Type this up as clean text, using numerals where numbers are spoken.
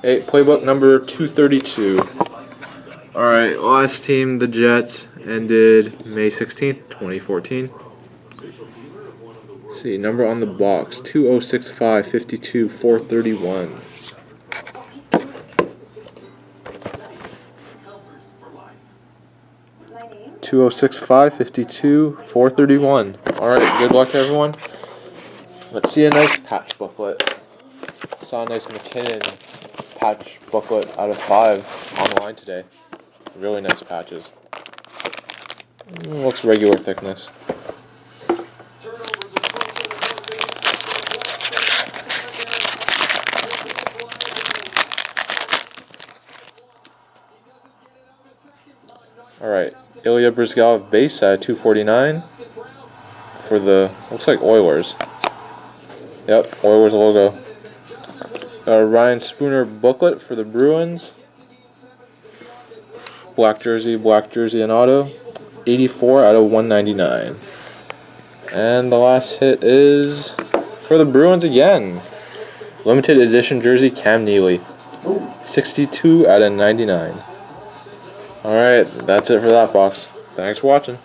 Playbook number 232. Alright, last team, the Jets, ended May 16th, 2014. Let's see, number on the box, 2065 52 431. 2065 52 431. Alright, good luck to everyone. Let's see a nice patch booklet. Saw a nice McKinnon patch booklet out of 5 online today. Really nice patches. Looks regular thickness. Alright, Ilya Brizgalov base at 249 for the, looks like Oilers. Yep, Oilers logo. Ryan Spooner booklet for the Bruins. Black jersey and auto. 84 out of 199. And the last hit is for the Bruins again. Limited edition jersey, Cam Neely. 62 out of 99. Alright, that's it for that box. Thanks for watching.